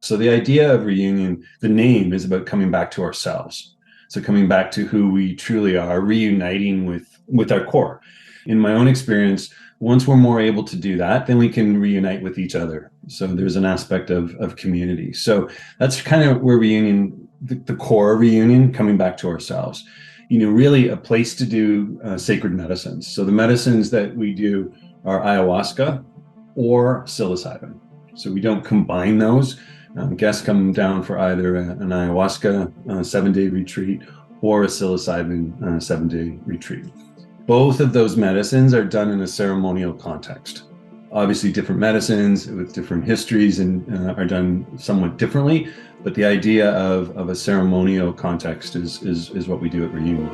So the idea of reunion, the name is about coming back to ourselves. So coming back to who we truly are, reuniting with our core. In my own experience, once we're more able to do that, then we can reunite with each other. So there's an aspect of community. So that's kind of where reunion, the core reunion, coming back to ourselves. Really a place to do sacred medicines. So the medicines that we do are ayahuasca or psilocybin. So we don't combine those. Guests come down for either an ayahuasca 7-day retreat or a psilocybin 7-day retreat. Both of those medicines are done in a ceremonial context. Obviously, different medicines with different histories and are done somewhat differently, but the idea of a ceremonial context is what we do at Reunion.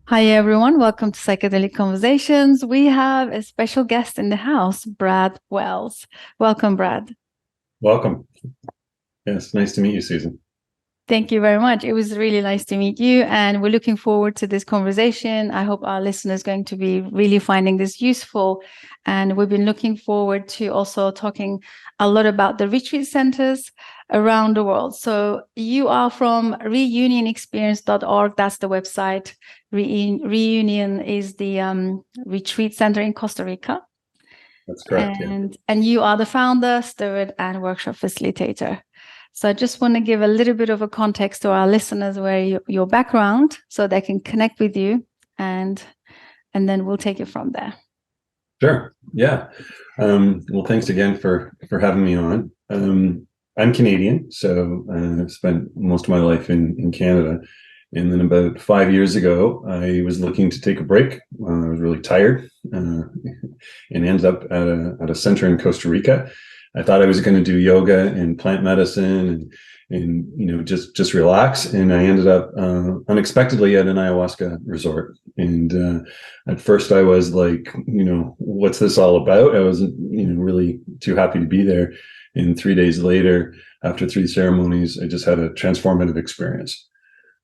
Hi, everyone. Welcome to Psychedelic Conversations. We have a special guest in the house, Brad Wells. Welcome, Brad. Welcome. Yes, nice to meet you, Susan. Thank you very much. It was really nice to meet you, and we're looking forward to this conversation. I hope our listeners are going to be really finding this useful. And we've been looking forward to also talking a lot about the retreat centers around the world. So you are from reunionexperience.org. That's the website. Reunion is the retreat center in Costa Rica. That's correct. And you are the founder, steward, and workshop facilitator. So I just want to give a little bit of a context to our listeners where your background, so they can connect with you, and then we'll take it from there. Sure. Yeah. Well, thanks again for having me on. I'm Canadian, so I've spent most of my life in Canada. And then about 5 years ago, I was looking to take a break. I was really tired and ended up at a center in Costa Rica. I thought I was going to do yoga and plant medicine and just relax. And I ended up unexpectedly at an ayahuasca resort. And at first I was like, what's this all about? I wasn't really too happy to be there. And 3 days later, after 3 ceremonies, I just had a transformative experience.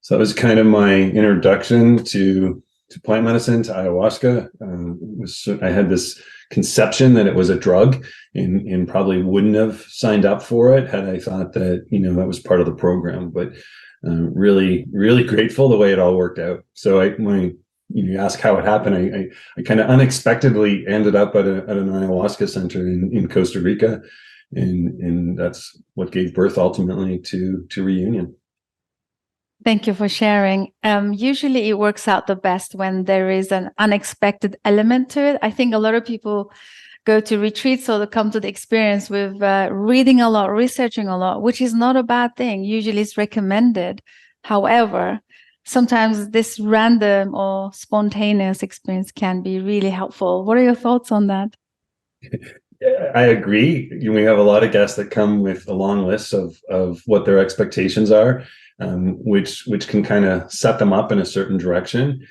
So that was kind of my introduction to plant medicine, to ayahuasca. I had this conception that it was a drug and probably wouldn't have signed up for it had I thought that, that was part of the program. But really, really grateful the way it all worked out. So you ask how it happened, I kind of unexpectedly ended up at an ayahuasca center in Costa Rica. And that's what gave birth ultimately to Reunion. Thank you for sharing. Usually it works out the best when there is an unexpected element to it. I think a lot of people go to retreats or they come to the experience with reading a lot, researching a lot, which is not a bad thing. Usually it's recommended. However, sometimes this random or spontaneous experience can be really helpful. What are your thoughts on that? I agree. We have a lot of guests that come with a long list of what their expectations are. Which can kind of set them up in a certain direction.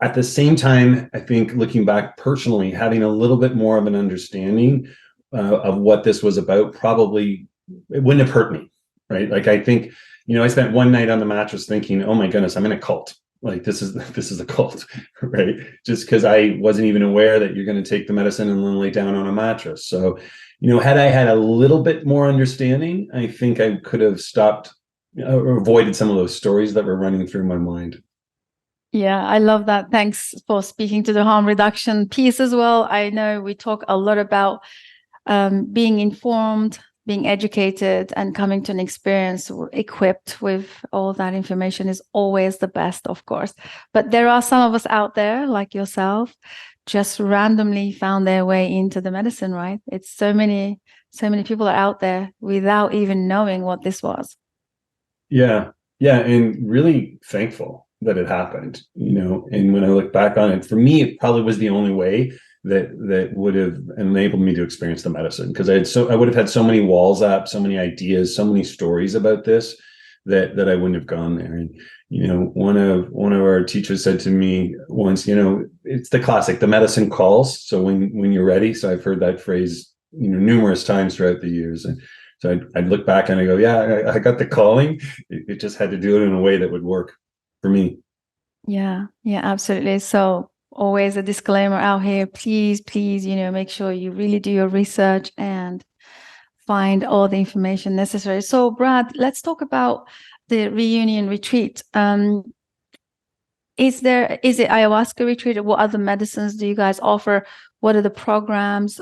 At the same time, I think looking back personally, having a little bit more of an understanding of what this was about, probably it wouldn't have hurt me, right? Like I think, I spent one night on the mattress thinking, oh my goodness, I'm in a cult. Like this is a cult, right? Just because I wasn't even aware that you're going to take the medicine and then lay down on a mattress. So, had I had a little bit more understanding, I think I could have stopped or avoided some of those stories that were running through my mind. Yeah, I love that. Thanks for speaking to the harm reduction piece as well. I know we talk a lot about being informed, being educated, and coming to an experience equipped with all that information is always the best, of course. But there are some of us out there, like yourself, just randomly found their way into the medicine, right? It's so many people are out there without even knowing what this was. Yeah, and really thankful that it happened, and when I look back on it, for me, it probably was the only way that would have enabled me to experience the medicine, because I would have had so many walls up, so many ideas, so many stories about this that I wouldn't have gone there. And one of our teachers said to me once, it's the classic, the medicine calls. So when you're ready. So I've heard that phrase, numerous times throughout the years. And so I'd look back and I go, yeah, I got the calling. It just had to do it in a way that would work for me. Yeah, absolutely. So always a disclaimer out here, please, make sure you really do your research and find all the information necessary. So Brad, let's talk about the reunion retreat. Is it ayahuasca retreat? What other medicines do you guys offer? What are the programs?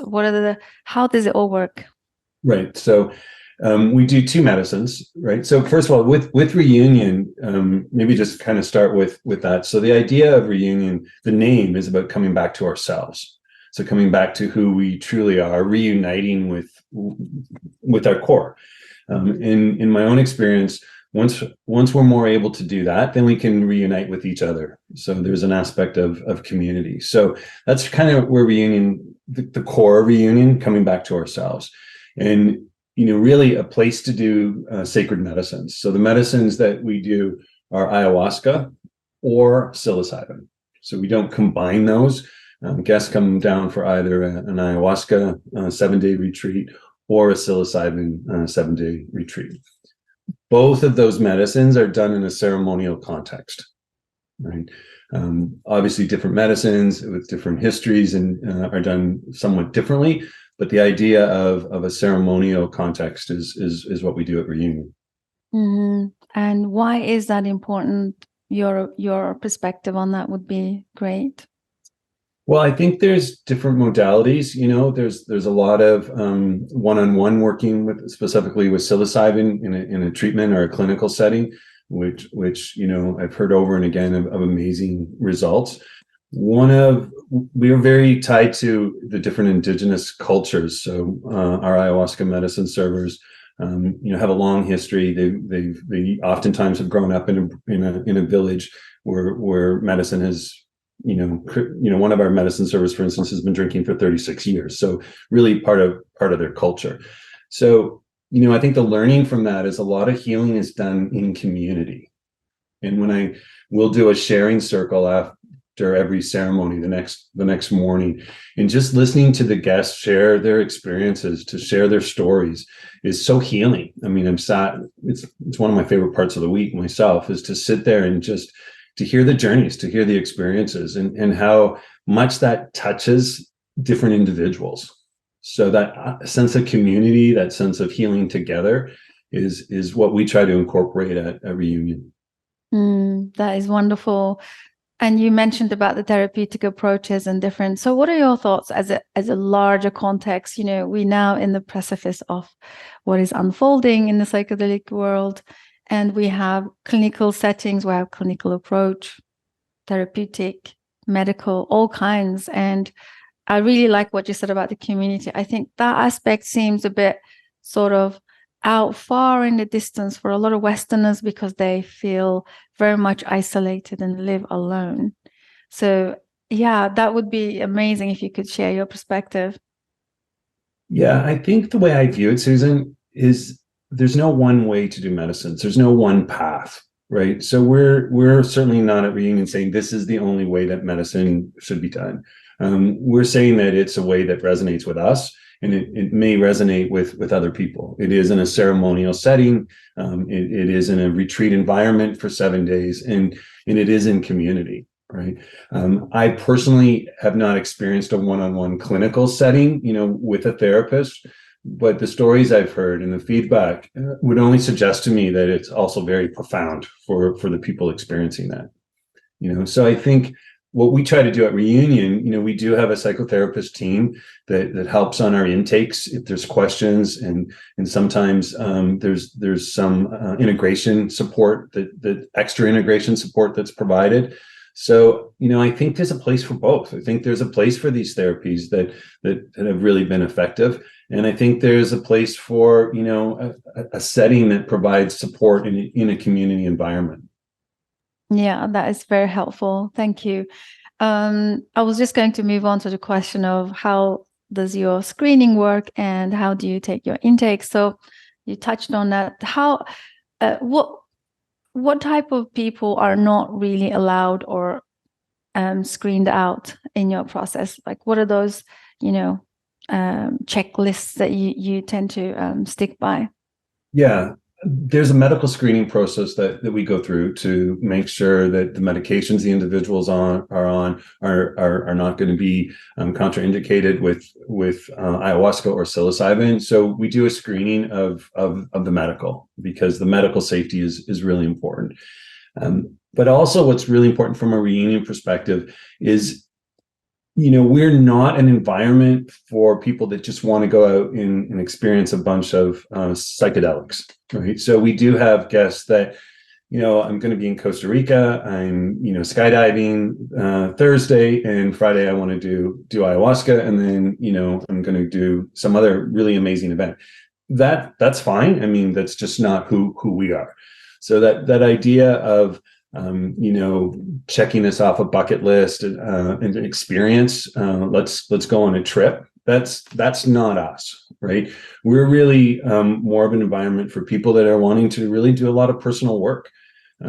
How does it all work? Right. So we do two medicines, right? So first of all, with reunion, maybe just kind of start with that. So the idea of reunion, the name is about coming back to ourselves. So coming back to who we truly are, reuniting with our core. In my own experience, once we're more able to do that, then we can reunite with each other. So there's an aspect of community. So that's kind of where reunion, the core of reunion, coming back to ourselves. And really a place to do sacred medicines. So the medicines that we do are ayahuasca or psilocybin. So we don't combine those. Guests come down for either an ayahuasca 7-day retreat or a psilocybin 7-day retreat. Both of those medicines are done in a ceremonial context, right? Obviously, different medicines with different histories and are done somewhat differently. But the idea of a ceremonial context is what we do at reunion. Mm-hmm. And why is that important? Your perspective on that would be great. Well, I think there's different modalities. There's a lot of one-on-one working specifically with psilocybin in a treatment or a clinical setting, which I've heard over and again of amazing results. We are very tied to the different indigenous cultures. So our ayahuasca medicine servers, have a long history. They oftentimes have grown up in a village where medicine has, one of our medicine servers, for instance, has been drinking for 36 years. So really part of their culture. So, I think the learning from that is a lot of healing is done in community. And we'll do a sharing circle after every ceremony the next morning, and just listening to the guests share their experiences, to share their stories, is so healing. I mean, it's one of my favorite parts of the week myself, is to sit there and just to hear the journeys, to hear the experiences, and how much that touches different individuals. So that sense of community, that sense of healing together is what we try to incorporate at reunion. That is wonderful. And you mentioned about the therapeutic approaches and different. So what are your thoughts as a larger context? We now in the precipice of what is unfolding in the psychedelic world, and we have clinical settings, we have clinical approach, therapeutic, medical, all kinds. And I really like what you said about the community. I think that aspect seems a bit sort of out far in the distance for a lot of Westerners, because they feel very much isolated and live alone. So yeah, that would be amazing if you could share your perspective. Yeah, I think the way I view it, Susan, is there's no one way to do medicines. There's no one path, right? So we're certainly not at reunion saying this is the only way that medicine should be done. We're saying that it's a way that resonates with us, and it may resonate with other people. It is in a ceremonial setting. It is in a retreat environment for 7 days, and it is in community, right? I personally have not experienced a one-on-one clinical setting, with a therapist, but the stories I've heard and the feedback would only suggest to me that it's also very profound for the people experiencing that. So I think what we try to do at reunion, we do have a psychotherapist team that helps on our intakes if there's questions, and sometimes there's some integration support, that extra integration support that's provided. So, I think there's a place for both. I think there's a place for these therapies that have really been effective. And I think there's a place for, a setting that provides support in a community environment. Yeah, that is very helpful. Thank you. I was just going to move on to the question of how does your screening work and how do you take your intake? So you touched on that. What type of people are not really allowed or screened out in your process? Like, what are those, checklists that you tend to stick by? Yeah, there's a medical screening process that we go through to make sure that the medications the individuals are not going to be contraindicated with ayahuasca or psilocybin. So we do a screening of the medical, because the medical safety is really important. But also, what's really important from a reunion perspective is, we're not an environment for people that just want to go out and experience a bunch of psychedelics, right? So we do have guests that, I'm going to be in Costa Rica. I'm, skydiving Thursday, and Friday I want to do ayahuasca, and then, I'm going to do some other really amazing event. That's fine. I mean, that's just not who we are. So that idea of checking this off a bucket list and an experience. Let's go on a trip. That's not us, right? We're really more of an environment for people that are wanting to really do a lot of personal work. I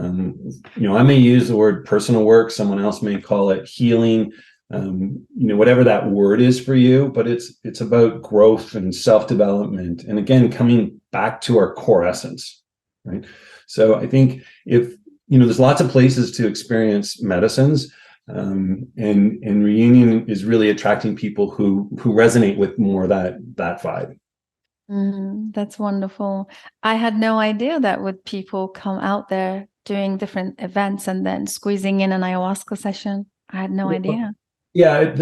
may use the word personal work. Someone else may call it healing. Whatever that word is for you, but it's about growth and self-development. And again, coming back to our core essence, right? So I think if there's lots of places to experience medicines, and reunion is really attracting people who resonate with more that vibe. That's wonderful. I had no idea that would people come out there doing different events and then squeezing in an ayahuasca session. I had no idea. Yeah,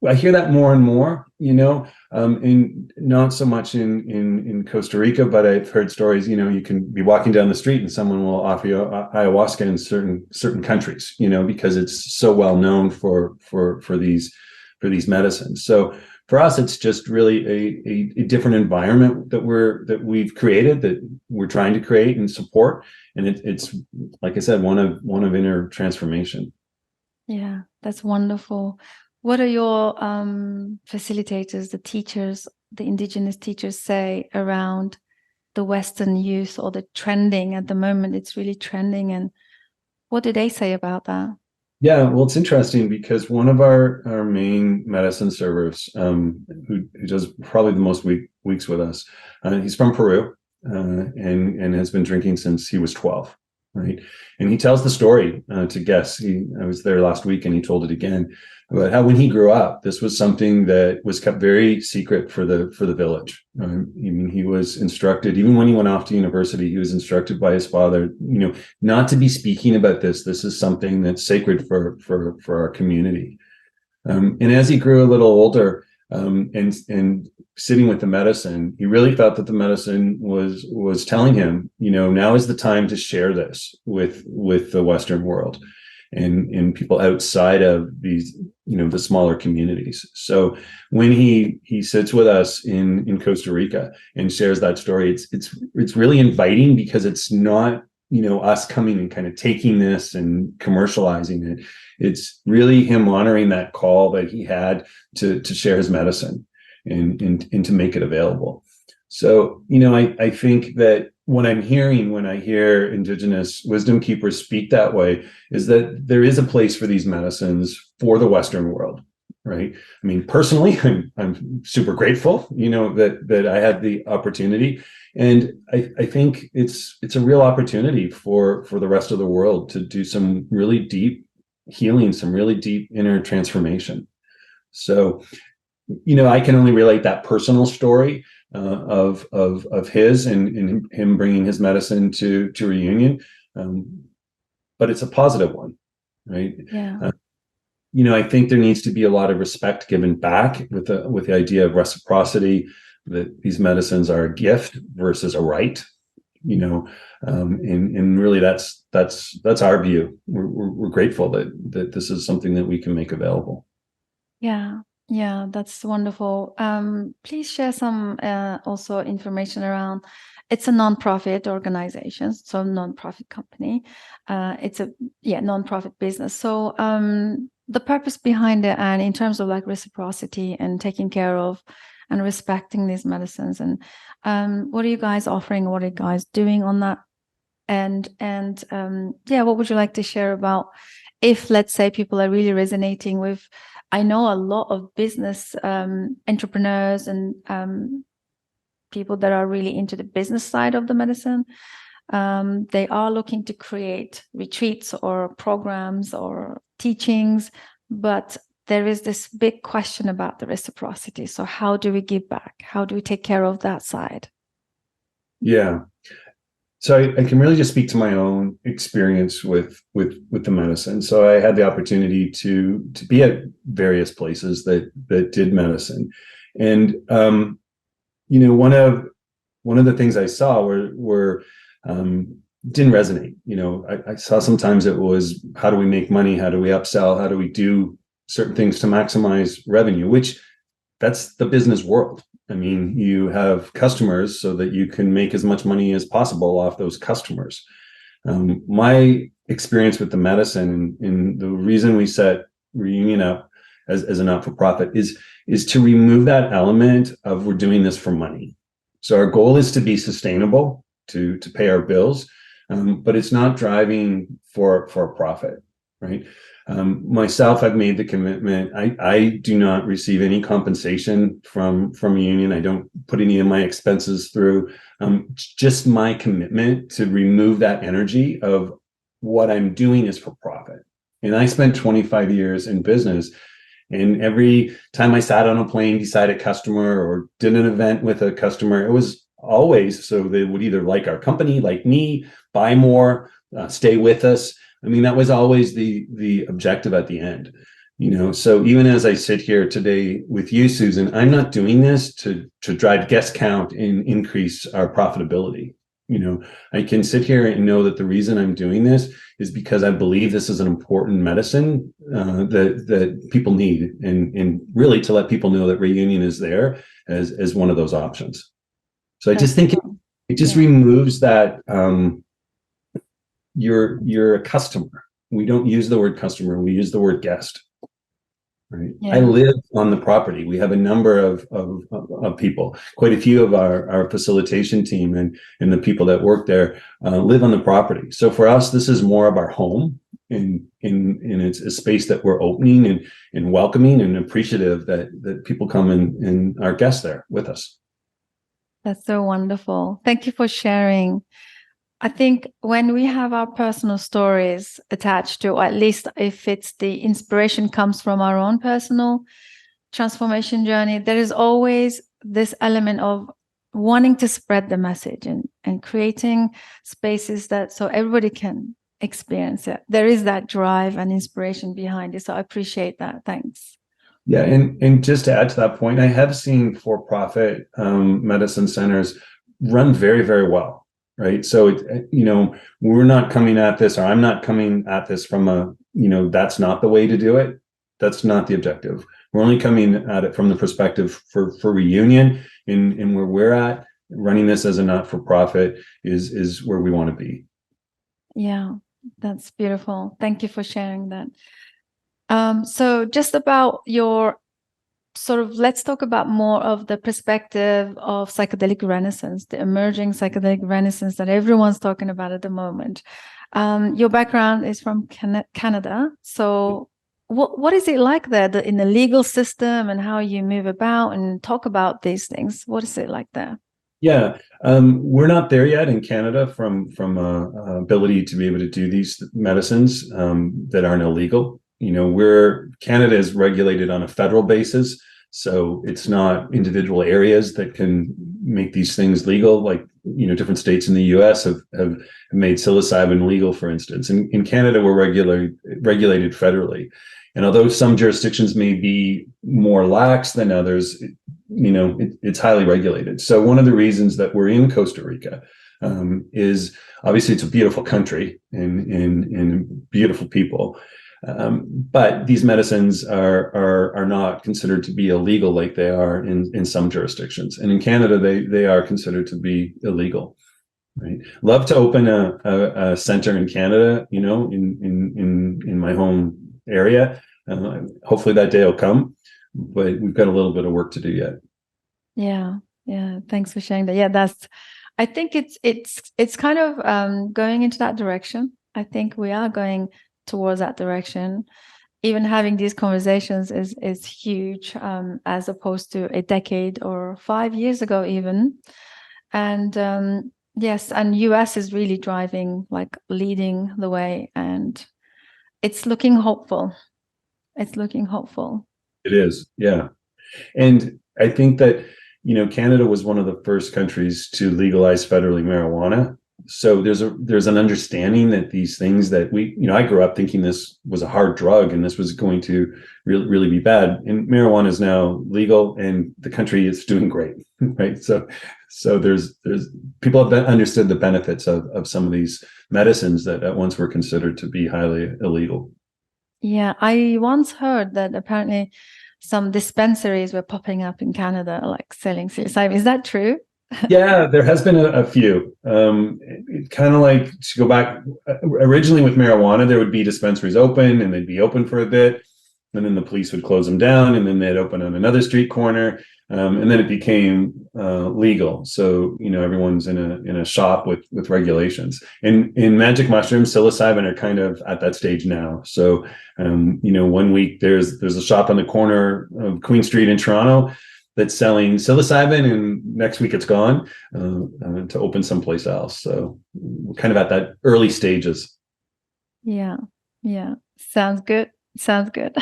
I hear that more and more, and not so much in Costa Rica, but I've heard stories, you can be walking down the street and someone will offer you ayahuasca in certain countries, because it's so well known for these medicines. So for us, it's just really a different environment that we've created, that we're trying to create and support. And it's, like I said, one of inner transformation. Yeah, that's wonderful. What are your facilitators, the teachers, the indigenous teachers say around the Western use or the trending at the moment? It's really trending. And what do they say about that? Yeah, well, it's interesting because one of our main medicine servers, who does probably the most weeks with us, he's from Peru, and has been drinking since he was 12, right? And he tells the story to guests. I was there last week, and he told it again about how when he grew up, this was something that was kept very secret for the village. I mean, he was instructed, even when he went off to university, he was instructed by his father, not to be speaking about this. This is something that's sacred for our community. And as he grew a little older, and sitting with the medicine, he really felt that the medicine was telling him, now is the time to share this with the Western world and people outside of these, the smaller communities. So when he sits with us in Costa Rica and shares that story, it's really inviting, because it's not, us coming and kind of taking this and commercializing it. It's really him honoring that call that he had to share his medicine and to make it available. So, I think that what I'm hearing when I hear Indigenous wisdom keepers speak that way is that there is a place for these medicines for the Western world, right? I mean, personally, I'm super grateful, that I had the opportunity. And I think it's a real opportunity for the rest of the world to do some really deep healing, some really deep inner transformation. So, I can only relate that personal story of his and him bringing his medicine to reunion, but it's a positive one, right? Yeah. I think there needs to be a lot of respect given back with the idea of reciprocity, that these medicines are a gift versus a right, and really that's our view. We're grateful that this is something that we can make available. Yeah, that's wonderful. Please share some also information around. It's a nonprofit organization, so nonprofit company. It's a nonprofit business. So the purpose behind it, and in terms of like reciprocity and taking care of and respecting these medicines, and what are you guys offering? What are you guys doing on that? And yeah, what would you like to share about, if let's say people are really resonating with, I know a lot of business entrepreneurs and people that are really into the business side of the medicine. They are looking to create retreats or programs or teachings, but there is this big question about the reciprocity. So how do we give back? How do we take care of that side? Yeah. So I can really just speak to my own experience with the medicine. So I had the opportunity to be at various places that did medicine, and one of the things I saw were didn't resonate. I saw sometimes it was, how do we make money? How do we upsell? How do we do certain things to maximize revenue? Which, that's the business world. I mean, you have customers so that you can make as much money as possible off those customers. My experience with the medicine, and the reason we set Reunion up as a not-for-profit is to remove that element of, we're doing this for money. So our goal is to be sustainable, to pay our bills, but it's not driving for a profit, right? Myself, I've made the commitment. I do not receive any compensation from Reunion. I don't put any of my expenses through. Just my commitment to remove that energy of what I'm doing is for profit. And I spent 25 years in business, and every time I sat on a plane beside a customer or did an event with a customer, it was always so they would either like our company, like me, buy more, stay with us. I mean, that was always the objective at the end. So even as I sit here today with you, Susan, I'm not doing this to drive guest count and increase our profitability. I can sit here and know that the reason I'm doing this is because I believe this is an important medicine that people need, and really to let people know that Reunion is there as one of those options. So I just think it just removes that. You're a customer. We don't use the word customer. We use the word guest. Right. Yeah. I live on the property. We have a number of people, quite a few of our facilitation team and the people that work there live on the property. So for us, this is more of our home, and it's a space that we're opening and welcoming and appreciative that people come and are guests there with us. That's so wonderful. Thank you for sharing. I think when we have our personal stories attached to, or at least if it's the inspiration comes from our own personal transformation journey, there is always this element of wanting to spread the message and creating spaces that so everybody can experience it. There is that drive and inspiration behind it. So I appreciate that. Thanks. Yeah, and just to add to that point, I have seen for-profit medicine centers run very, very well. Right. So, we're not coming at this, or I'm not coming at this from that's not the way to do it. That's not the objective. We're only coming at it from the perspective for Reunion, and where we're at, running this as a not-for-profit is where we want to be. Yeah, that's beautiful. Thank you for sharing that. So just about your let's talk about more of the perspective of psychedelic renaissance, the emerging psychedelic renaissance that everyone's talking about at the moment. Your background is from Canada. So what is it like there in the legal system, and how you move about and talk about these things? What is it like there? Yeah, we're not there yet in Canada from ability to be able to do these medicines that aren't illegal. Canada is regulated on a federal basis, so it's not individual areas that can make these things legal. Like, different states in the US have made psilocybin legal, for instance. In Canada, we're regulated federally. And although some jurisdictions may be more lax than others, it's highly regulated. So one of the reasons that we're in Costa Rica is obviously it's a beautiful country and beautiful people. But these medicines are not considered to be illegal like they are in some jurisdictions. And in Canada, they are considered to be illegal. Right. Love to open a center in Canada, in my home area. Hopefully that day will come, but we've got a little bit of work to do yet. Yeah, yeah. Thanks for sharing that. Yeah, I think it's kind of going into that direction. I think we are going towards that direction. Even having these conversations is huge, as opposed to a decade or 5 years ago, even. And yes, and US is really driving, like leading the way, and it's looking hopeful. It's looking hopeful. It is, yeah. And I think that, Canada was one of the first countries to legalize federally marijuana. So there's an understanding that these things that I grew up thinking this was a hard drug and this was going to really, really be bad. And marijuana is now legal and the country is doing great, right? So there's people have understood the benefits of some of these medicines that at once were considered to be highly illegal. Yeah, I once heard that apparently some dispensaries were popping up in Canada, like selling psilocybin. Is that true? Yeah, there has been a few. Kind of like to go back, originally with marijuana, there would be dispensaries open and they'd be open for a bit, and then the police would close them down, and then they'd open on another street corner, and then it became legal. So everyone's in a shop with regulations. And in magic mushrooms, psilocybin are kind of at that stage now. So 1 week there's a shop on the corner of Queen Street in Toronto that's selling psilocybin, and next week it's gone to open someplace else. So we're kind of at that early stages. Yeah, yeah. Sounds good. Sounds good.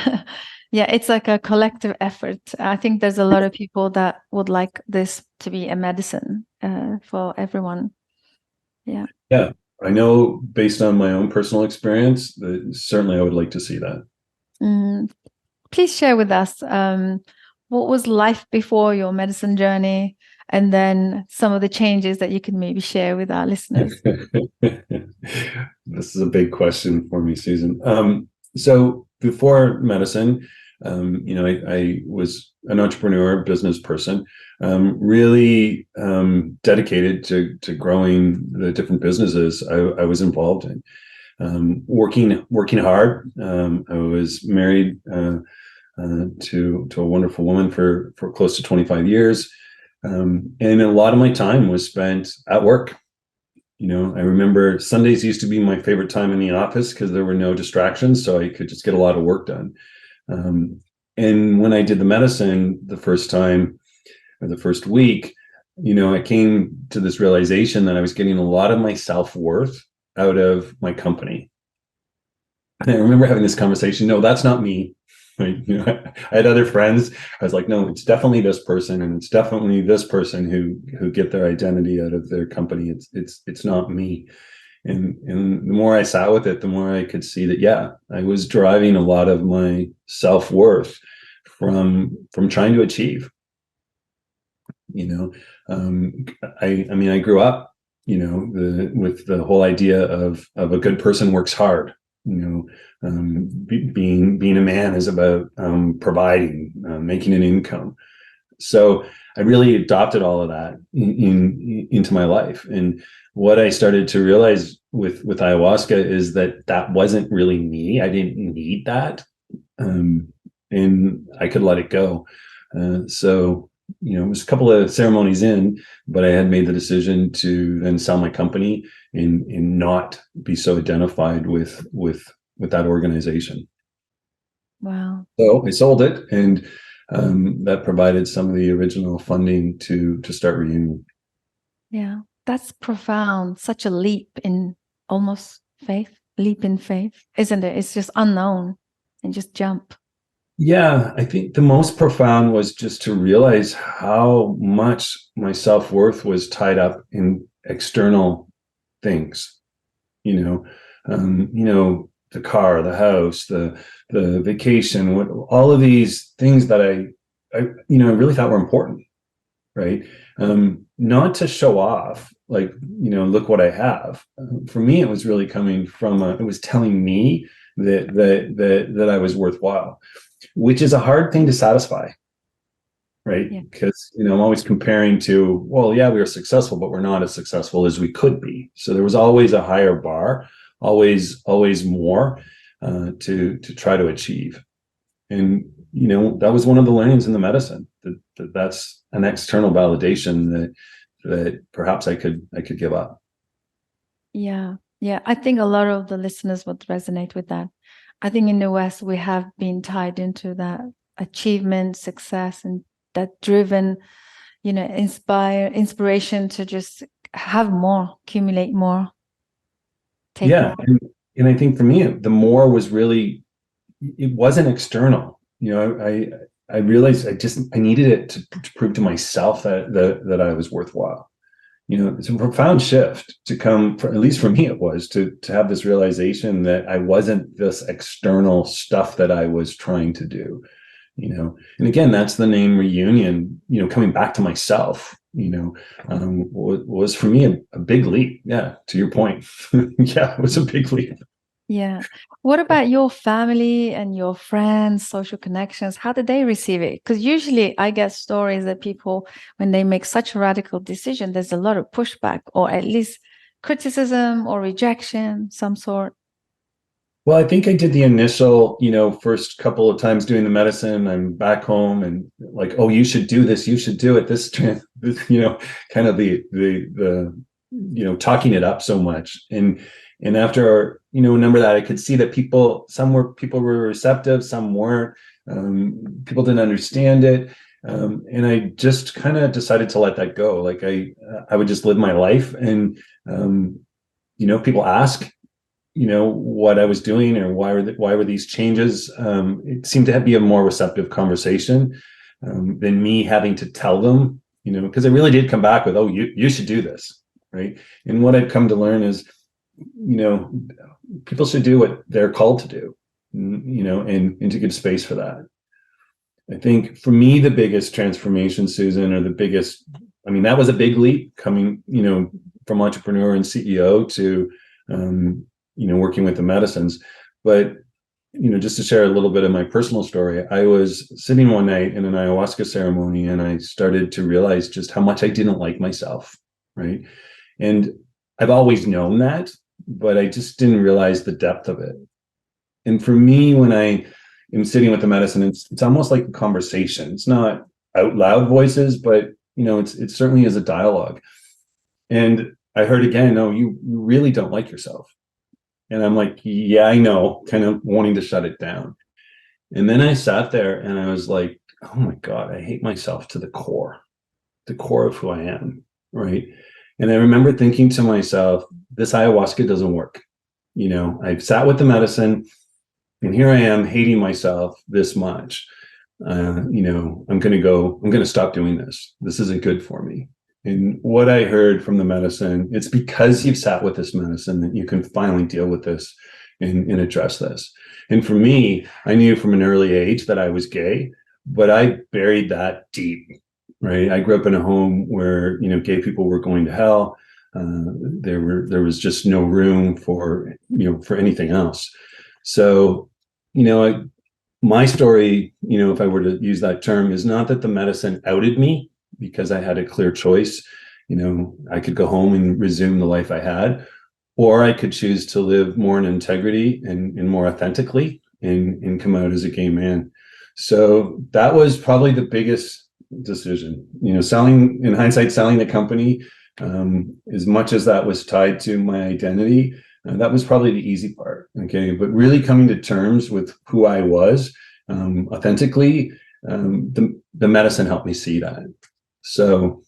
Yeah, it's like a collective effort. I think there's a lot of people that would like this to be a medicine for everyone. Yeah. Yeah, I know based on my own personal experience that certainly I would like to see that. Please share with us what was life before your medicine journey, and then some of the changes that you can maybe share with our listeners. This is a big question for me, Susan. So before medicine, I was an entrepreneur, business person, really dedicated to growing the different businesses I was involved in. Working hard. I was married to a wonderful woman for close to 25 years. And a lot of my time was spent at work. I remember Sundays used to be my favorite time in the office because there were no distractions, so I could just get a lot of work done. And when I did the medicine the first time, or the first week, I came to this realization that I was getting a lot of my self-worth out of my company. And I remember having this conversation, no, that's not me. Right? I had other friends. I was like, no, it's definitely this person, and it's definitely this person who get their identity out of their company. It's not me. And the more I sat with it, the more I could see that, yeah, I was deriving a lot of my self-worth from trying to achieve. I grew up, with the whole idea of a good person works hard. Being a man is about providing, making an income. So I really adopted all of that into my life. And what I started to realize with ayahuasca is that wasn't really me. I didn't need that, and I could let it go. So it was a couple of ceremonies in, but I had made the decision to then sell my company and not be so identified with that organization. Wow. So I sold it, and that provided some of the original funding to start Reunion. Yeah, that's profound. Such a leap in faith, isn't it? It's just unknown and just jump. Yeah, I think the most profound was just to realize how much my self-worth was tied up in external things. The car, the house, the vacation, all of these things that I really thought were important, right? Not to show off, like, look what I have. For me, it was really coming from it was telling me that I was worthwhile, which is a hard thing to satisfy, right? Yeah. Because I'm always comparing to, well, yeah, we were successful, but we're not as successful as we could be. So there was always a higher bar, always more to try to achieve. And, that was one of the learnings in the medicine, that's an external validation that perhaps I could give up. Yeah. Yeah. I think a lot of the listeners would resonate with that. I think in the West, we have been tied into that achievement, success, and that driven, inspiration to just have more, accumulate more, take Yeah. more. And I think for me, the more was really, it wasn't external. I realized I needed it to prove to myself that I was worthwhile. It's a profound shift to come, at least for me, it was to have this realization that I wasn't this external stuff that I was trying to do. And again, that's the name Reunion. Coming back to myself. Was for me a big leap. Yeah, to your point. Yeah, it was a big leap. Yeah. What about your family and your friends, social connections? How did they receive it? Because usually I get stories that people, when they make such a radical decision, there's a lot of pushback or at least criticism or rejection, some sort. Well, I think I did the initial, first couple of times doing the medicine. I'm back home and like, oh, you should do this. You should do it. Kind of the talking it up so much. And after, a number of that, I could see that people were receptive, some weren't. People didn't understand it. And I just kind of decided to let that go. Like I would just live my life and, people ask, what I was doing or why were these changes. It seemed to be a more receptive conversation than me having to tell them, because I really did come back with, oh, you should do this, right? And what I've come to learn is, people should do what they're called to do, and to give space for that. I think for me, the biggest transformation, Susan, or that was a big leap coming, from entrepreneur and CEO to, working with the medicines. But, just to share a little bit of my personal story, I was sitting one night in an ayahuasca ceremony and I started to realize just how much I didn't like myself, right? And I've always known that, but I just didn't realize the depth of it. And for me, when I am sitting with the medicine, it's almost like a conversation. It's not out loud voices, but, it certainly is a dialogue. And I heard again, no, you really don't like yourself. And I'm like, yeah, I know, kind of wanting to shut it down. And then I sat there and I was like, oh my God, I hate myself to the core of who I am. Right. And I remember thinking to myself, this ayahuasca doesn't work. I've sat with the medicine and here I am hating myself this much. I'm going to stop doing this. This isn't good for me. And what I heard from the medicine, it's because you've sat with this medicine that you can finally deal with this and address this. And for me, I knew from an early age that I was gay, but I buried that deep, right? I grew up in a home where, gay people were going to hell. There was just no room for anything else. So, my story, if I were to use that term, is not that the medicine outed me because I had a clear choice. I could go home and resume the life I had, or I could choose to live more in integrity and more authentically and come out as a gay man. So that was probably the biggest decision. Selling, in hindsight, selling the company, as much as that was tied to my identity, that was probably the easy part. Okay. But really coming to terms with who I was authentically, the medicine helped me see that. So,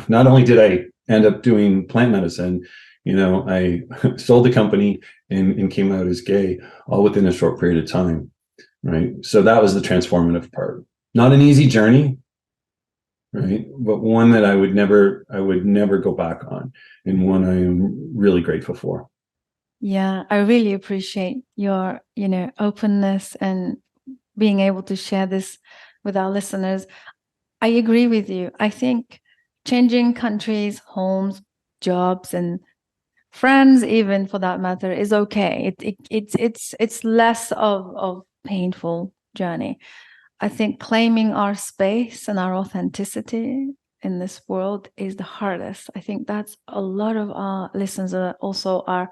not only did I end up doing plant medicine, I sold the company and came out as gay all within a short period of time. Right. So that was the transformative part. Not an easy journey, right? But one that I would never go back on, and one I am really grateful for. Yeah, I really appreciate your, openness and being able to share this with our listeners. I agree with you. I think changing countries, homes, jobs, and friends, even for that matter, is okay. It's less of painful journey. I think claiming our space and our authenticity in this world is the hardest. I think that's a lot of our listeners also are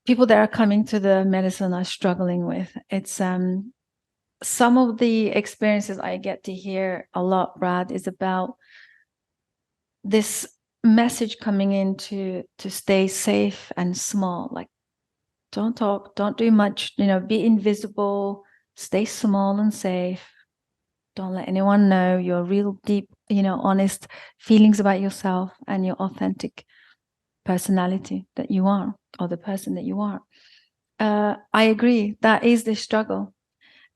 people that are coming to the medicine are struggling with. It's some of the experiences I get to hear a lot, Brad, is about this message coming in to stay safe and small. Like, don't talk, don't do much, be invisible, stay small and safe. Don't let anyone know your real deep, honest feelings about yourself and your authentic personality that you are, or the person that you are. I agree. That is the struggle.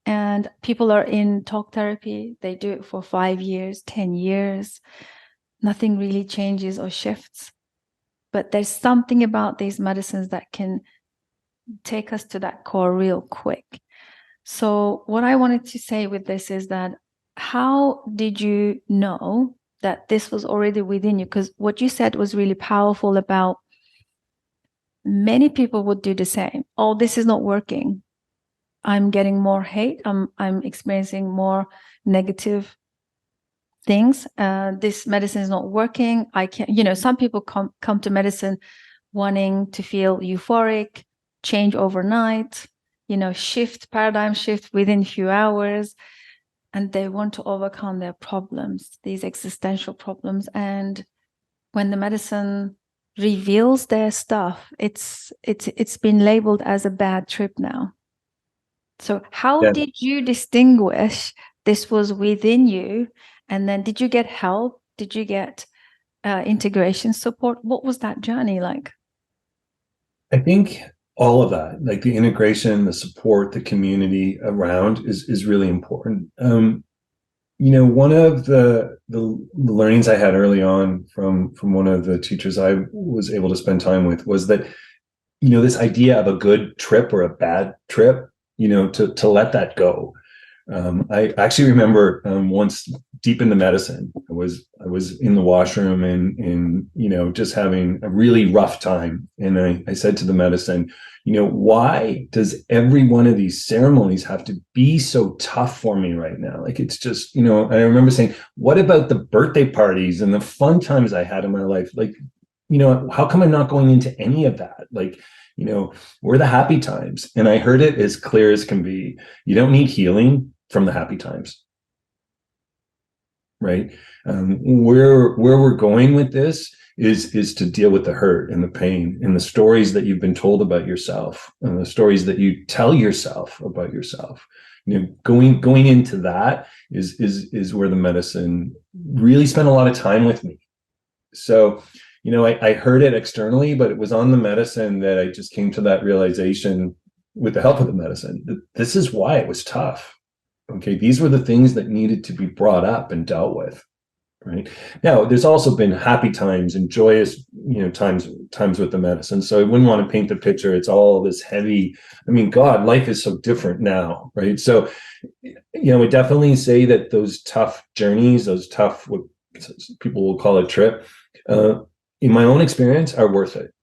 And people are in talk therapy. They do it for 5 years, 10 years. Nothing really changes or shifts. But there's something about these medicines that can take us to that core real quick. So what I wanted to say with this is that, how did you know that this was already within you? Because what you said was really powerful about many people would do the same. Oh, this is not working. I'm getting more hate. I'm experiencing more negative things. This medicine is not working. I can't, some people come to medicine wanting to feel euphoric, change overnight, paradigm shift within a few hours. And they want to overcome their problems, these existential problems. And when the medicine reveals their stuff, it's been labeled as a bad trip now. So how did you distinguish this was within you? And then did you get help? Did you get integration support? What was that journey like? I think all of that, like the integration, the support, the community around is really important. One of the learnings I had early on from one of the teachers I was able to spend time with was that, this idea of a good trip or a bad trip, to let that go. I actually remember once deep into medicine, I was in the washroom and just having a really rough time. And I said to the medicine, why does every one of these ceremonies have to be so tough for me right now? Like, it's just, I remember saying, what about the birthday parties and the fun times I had in my life? Like, how come I'm not going into any of that? Like, where are the happy times? And I heard it as clear as can be. You don't need healing from the happy times, right? Where we're going with this is to deal with the hurt and the pain and the stories that you've been told about yourself and the stories that you tell yourself about yourself. Going into that is where the medicine really spent a lot of time with me. So, I heard it externally, but it was on the medicine that I just came to that realization with the help of the medicine. That this is why it was tough. Okay, these were the things that needed to be brought up and dealt with. Right now, there's also been happy times and joyous, times with the medicine. So I wouldn't want to paint the picture. It's all this heavy. I mean, God, life is so different now, right? So, I definitely say that those tough journeys, those tough, what people will call a trip, in my own experience, are worth it,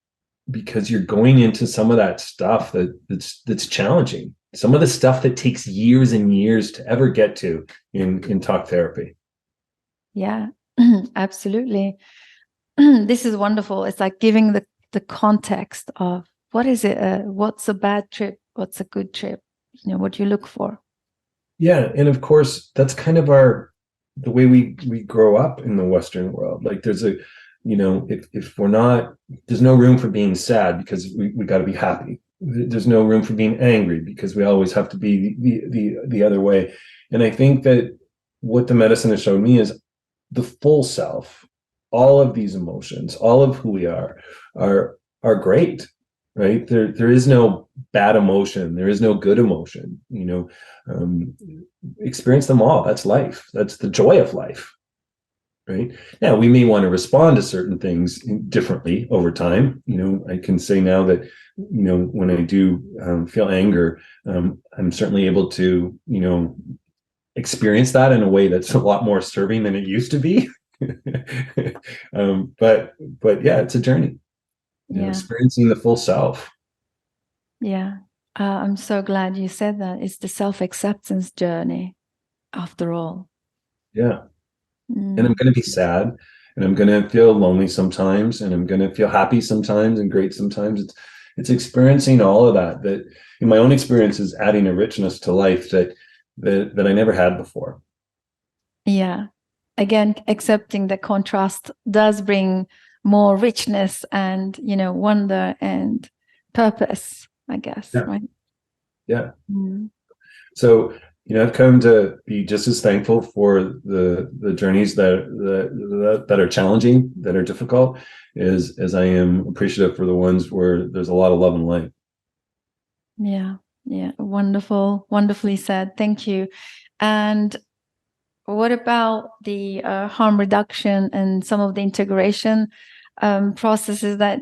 because you're going into some of that stuff that's challenging. Some of the stuff that takes years and years to ever get to in talk therapy. Yeah, absolutely. This is wonderful. It's like giving the context of what is it? What's a bad trip? What's a good trip? What do you look for? Yeah, and of course, that's kind of the way we grow up in the Western world. Like, there's a, if we're not, there's no room for being sad because we got to be happy. There's no room for being angry because we always have to be the other way. And I think that what the medicine has shown me is the full self. All of these emotions, all of who we are great, right? There is no bad emotion. There is no good emotion. Experience them all. That's life. That's the joy of life. Right now, we may want to respond to certain things differently over time. I can say now that, when I do feel anger, I'm certainly able to, experience that in a way that's a lot more serving than it used to be. But yeah, it's a journey. Experiencing the full self. Yeah, I'm so glad you said that. It's the self-acceptance journey, after all. Yeah. And I'm going to be sad, and I'm going to feel lonely sometimes, and I'm going to feel happy sometimes and great sometimes. It's experiencing all of that in my own experience is adding a richness to life that that I never had before. Yeah. Again, accepting the contrast does bring more richness and, wonder and purpose, I guess, Yeah. right? Yeah. Mm. So, I've come to be just as thankful for the journeys that are challenging, that are difficult, as I am appreciative for the ones where there's a lot of love and light. Yeah. Yeah. Wonderful. Wonderfully said. Thank you. And what about the harm reduction and some of the integration processes that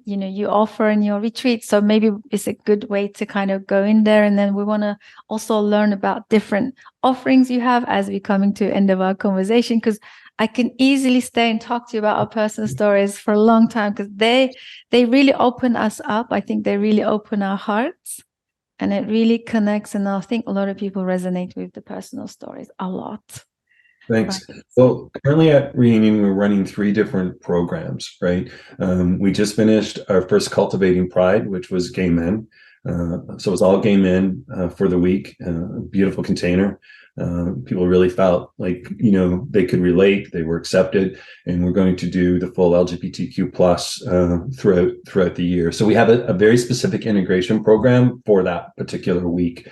you offer in your retreat? So maybe it's a good way to kind of go in there, and then we want to also learn about different offerings you have as we're coming to the end of our conversation, because I can easily stay and talk to you about our personal stories for a long time, because they really open us up. I think they really open our hearts. And it really connects. And I think a lot of people resonate with the personal stories a lot. Thanks. Right. Well, currently at Reunion, we're running 3 different programs, right? We just finished our first Cultivating Pride, which was gay men. So it's all gay men for the week. Beautiful container. People really felt like, they could relate, they were accepted, and we're going to do the full LGBTQ plus throughout the year. So we have a very specific integration program for that particular week.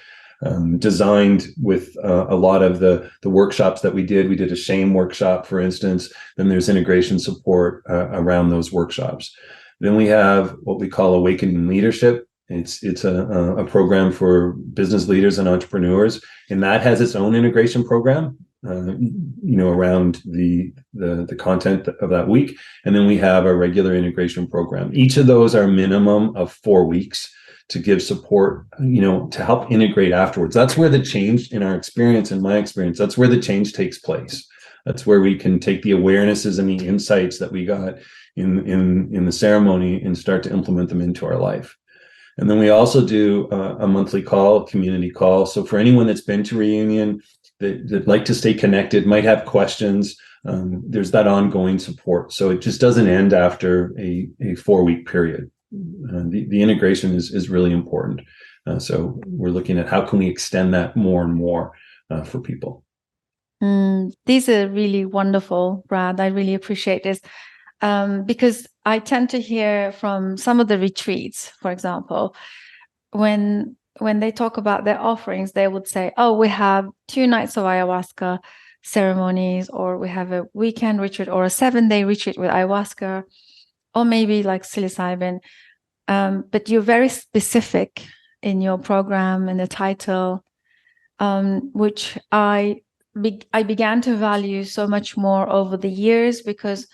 Designed with a lot of the workshops that we did. We did a shame workshop, for instance. Then there's integration support around those workshops. Then we have what we call Awakening Leadership. It's a program for business leaders and entrepreneurs, and that has its own integration program. Around the content of that week. And then we have a regular integration program. Each of those are a minimum of 4 weeks to give support, to help integrate afterwards. That's where the change, in our experience, in my experience, that's where the change takes place. That's where we can take the awarenesses and the insights that we got in the ceremony and start to implement them into our life. And then we also do a monthly call, a community call. So for anyone that's been to Reunion, that like to stay connected, might have questions, there's that ongoing support. So it just doesn't end after a 4-week period. The integration is really important. So we're looking at how can we extend that more and more for people. These are really wonderful, Brad. I really appreciate this. Because I tend to hear from some of the retreats, for example, when they talk about their offerings, they would say, oh, we have 2 nights of ayahuasca ceremonies, or we have a weekend retreat, or a 7-day retreat with ayahuasca, or maybe like psilocybin. But you're very specific in your program and the title, which I began to value so much more over the years, because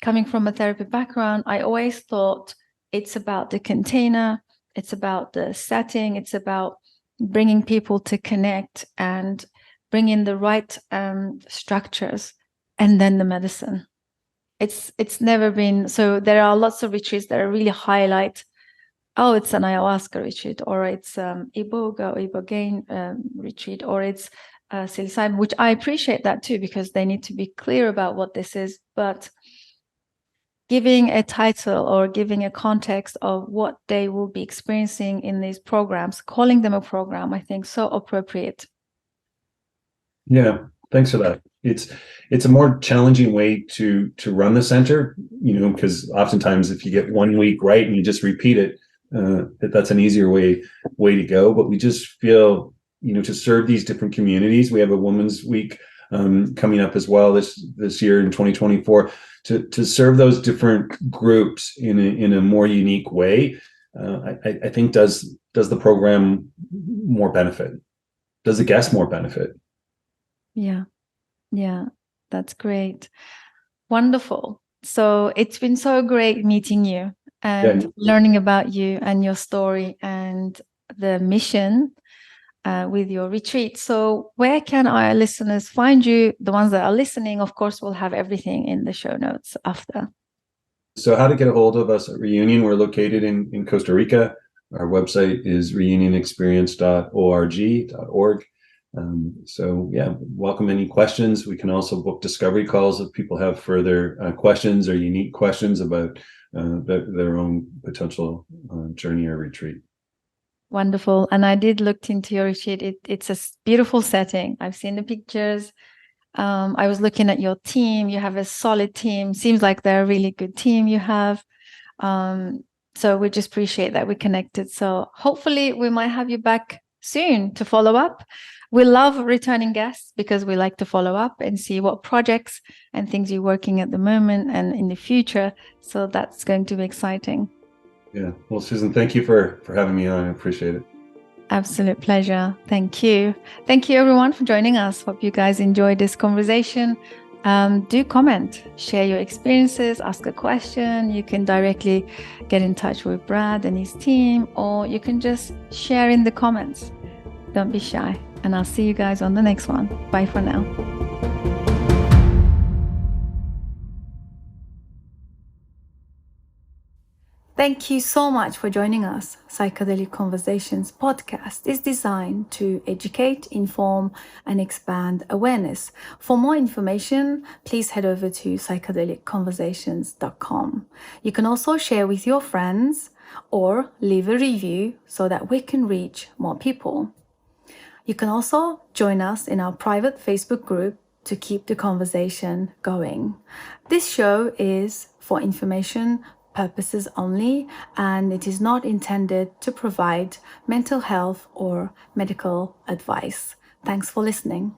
coming from a therapy background, I always thought it's about the container, it's about the setting, it's about bringing people to connect and bring in the right structures, and then the medicine. It's never been so. There are lots of retreats that really highlight, oh, it's an ayahuasca retreat, or it's iboga or ibogaine retreat, or it's psilocybin, which I appreciate that too, because they need to be clear about what this is. But giving a title or giving a context of what they will be experiencing in these programs, calling them a program, I think so appropriate. Yeah, thanks for that. It's a more challenging way to run the center, because oftentimes if you get 1 week right and you just repeat it, that's an easier way to go. But we just feel, to serve these different communities. We have a Women's Week coming up as well this year in 2024. To serve those different groups in a more unique way, I think does the program more benefit? Does the guest more benefit? Yeah, that's great. Wonderful. So it's been so great meeting you and learning about you and your story and the mission with your retreat. So where can our listeners find you? The ones that are listening, of course, will have everything in the show notes after. So how to get a hold of us at Reunion? We're located in Costa Rica. Our website is reunionexperience.org. Welcome any questions. We can also book discovery calls if people have further questions or unique questions about their own potential journey or retreat. Wonderful. And I did look into your retreat. It's a beautiful setting. I've seen the pictures. I was looking at your team. You have a solid team. Seems like they're a really good team you have. So we just appreciate that we connected. So hopefully we might have you back soon to follow up. We love returning guests because we like to follow up and see what projects and things you're working at the moment and in the future. So that's going to be exciting. Yeah. Well, Susan, thank you for having me on. I appreciate it. Absolute pleasure. Thank you. Thank you, everyone, for joining us. Hope you guys enjoyed this conversation. Do comment, share your experiences, ask a question. You can directly get in touch with Brad and his team, or you can just share in the comments. Don't be shy. And I'll see you guys on the next one. Bye for now. Thank you so much for joining us. Psychedelic Conversations podcast is designed to educate, inform, and expand awareness. For more information, please head over to psychedelicconversations.com. You can also share with your friends or leave a review so that we can reach more people. You can also join us in our private Facebook group to keep the conversation going. This show is for information purposes only, and it is not intended to provide mental health or medical advice. Thanks for listening.